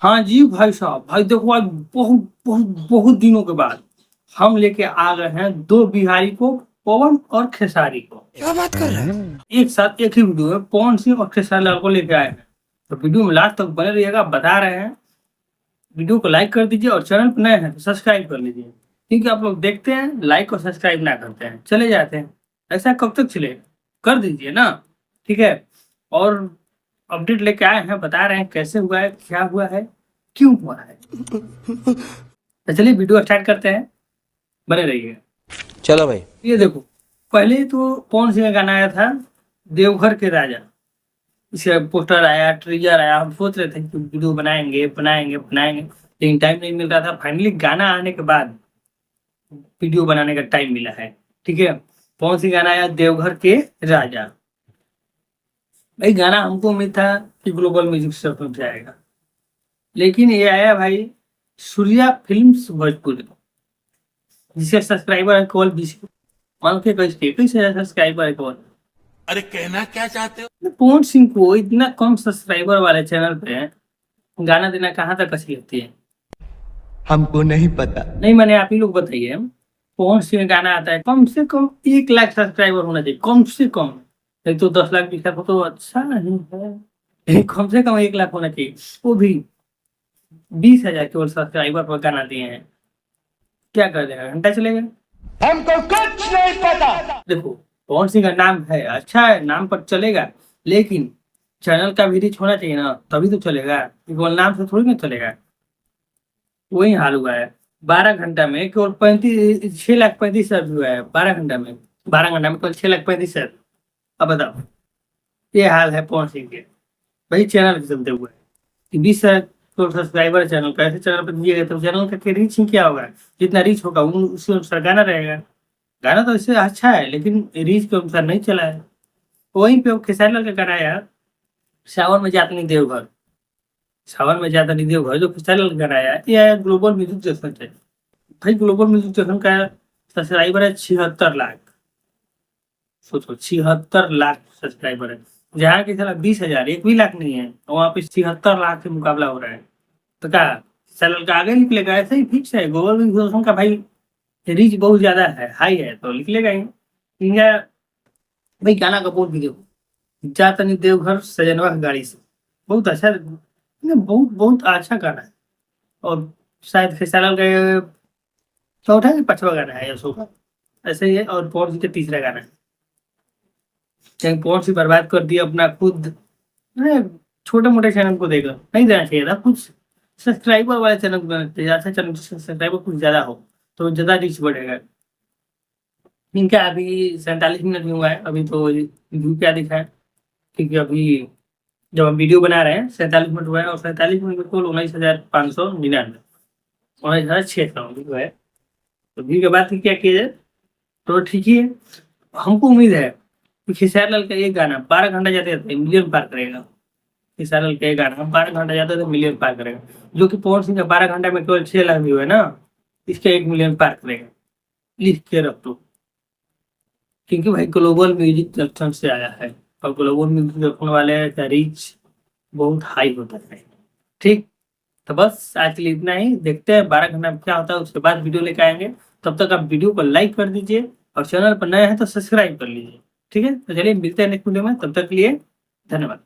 हाँ जी भाई साहब, भाई देखो आज बहुत बहुत बहुत दिनों के बाद हम लेके आ गए हैं दो बिहारी को, पवन और खेसारी को। क्या बात कर रहा है? एक साथ एक ही वीडियो में पवन सिंह और खेसारी लाल को लेके आए हैं। तो वीडियो में लास्ट तक बने रहिएगा, बता रहे हैं। वीडियो को लाइक कर दीजिए और चैनल पर नए हैं तो सब्सक्राइब कर लीजिए, क्योंकि आप लोग देखते हैं लाइक और सब्सक्राइब ना करते हैं, चले जाते हैं। ऐसा कब तक चले, कर दीजिए ना, ठीक है। और अपडेट लेके आए हैं, बता रहे हैं कैसे हुआ है, क्या हुआ है, क्यों हुआ है। तो चलिए वीडियो स्टार्ट करते हैं, बने रहिएगा। चलो भाई। ये देखो, पहले तो पवन सिंह का गाना आया था देवघर के राजा। इसका पोस्टर आया, ट्रेलर आया, हम सोच रहे थे कि वीडियो बनाएंगे बनाएंगे बनाएंगे, लेकिन टाइम नहीं मिल रहा था। फाइनली गाना आने के बाद वीडियो बनाने का टाइम मिला है, ठीक है। पवन सिंह गाना आया देवघर के राजा। भाई गाना हमको उम्मीद था कि ग्लोबल म्यूजिक सर्च में जाएगा, लेकिन ये आया भाई सूर्या फिल्म्स भोजपुर, जिसके सब्सक्राइबर है केवल 20। मान के 21,000 सब्सक्राइबर है केवल। अरे कहना क्या चाहते हो? पवन सिंह को इतना कम सब्सक्राइबर वाले चैनल पे गाना देना कहाँ तक अच्छी लगती है, हमको नहीं पता। नहीं मैंने आप ही लोग बताइए। पवन सिंह का गाना आता है, कम से कम 1 लाख सब्सक्राइबर होना चाहिए, कम से कम। नहीं तो 10 लाख 20 लाख हो तो अच्छा नहीं है, लेकिन कम से कम 1 लाख होना चाहिए। वो भी 20,000 केवल सब्सक्राइबर पर गाना दिए हैं। क्या कर देगा, घंटा चलेगा। हमको कुछ नहीं पता। देखो पवन सिंह का नाम है, अच्छा है, नाम पर चलेगा, लेकिन चैनल का भी रीच होना चाहिए ना, तभी तो चलेगा। केवल नाम से थोड़ी ना चलेगा। वही हाल हुआ है। 12 घंटा में केवल 6,35,000 व्यू है। 12 घंटा में, 12 घंटा में केवल 6,35,000। अब बताओ, ये हाल है पवन सिंह के। वही चैनल के चलते हुए कि 20,000 तो सब्सक्राइबर चैनल का, ऐसे चैनल पर दिए गए तो चैनल का रीच ही क्या होगा। जितना रीच होगा उसी अनुसार गाना रहेगा। गाना तो इससे अच्छा है, लेकिन रीच के अनुसार नहीं चला है। वहीं पे खेसारी लाल का गाना आया सावन में जाता नहीं देवघर। सावन में जाता नहीं देवघर जो खेसारी लाल का गाना आया, ये आया ग्लोबल म्यूजिक स्टेशन से। भाई ग्लोबल म्यूजिक स्टेशन का सब्सक्राइबर है 76 लाख। सोचो 76 लाख सब्सक्राइबर है, जहाँ की साला 20,000, 1 भी लाख नहीं है, वहाँ पे 76 लाख से मुकाबला हो रहा है। तो क्या खेसारी का आगे निकलेगा, ऐसा ही फिक्स है। ग्लोबल म्यूजिक स्टेशन का भाई रीच बहुत ज्यादा है, हाई है, तो निकलेगा ही। इनका भाई गाना का बोल भी देखो, जाता नहीं देवघर सजनवा की गाड़ी से, बहुत अच्छा, बहुत बहुत अच्छा गाना है। और शायद खेसारी लाल का ये चौथा या पांचवा गाना है यशो का, ऐसे ही है। और पवन सिंह का तीसरा गाना है। लेकिन पवन सिंह बर्बाद कर दिया अपना खुद। छोटे मोटे चैनल को देगा, नहीं देना चाहिए था। कुछ सब्सक्राइबर वाले चैनल को देना चाहिए, अच्छा चैनल सब्सक्राइबर कुछ ज्यादा हो तो ज्यादा रीच बढ़ेगा। इनका अभी 47 मिनट में हुआ है, अभी तो व्यू क्या दिखा है, क्योंकि अभी जब हम वीडियो बना रहे हैं 47 मिनट हुआ है, और 47 मिनट में कुल 19,599, 19,600 व्यू है। तो व्यू के बाद क्या किया जाए, तो ठीक ही है। हमको उम्मीद है कि खेसारी लाल का एक गाना 12 घंटा जाते जाते मिलियन पार करेगा। खेसारी लाल का एक गाना 12 घंटा जाते तो मिलियन पार करेगा, जो कि पवन सिंह का 12 घंटा में केवल 6 लाख व्यू है ना, इसका 1 मिलियन पार करेगा। लिख के रख दो, क्योंकि भाई ग्लोबल म्यूजिक जंक्शन से आया है, और ग्लोबल म्यूजिक जंक्शन वाले का रीच बहुत हाई होता है। ठीक, तो बस आज के लिए इतना ही। देखते हैं 12 घंटा में क्या होता है, उसके बाद वीडियो लेकर आएंगे। तब तक आप वीडियो को लाइक कर दीजिए, और चैनल पर नए हैं तो सब्सक्राइब कर लीजिए, ठीक है। तो चलिए मिलते हैं नेक्स्ट वीडियो में, तब तक के लिए धन्यवाद।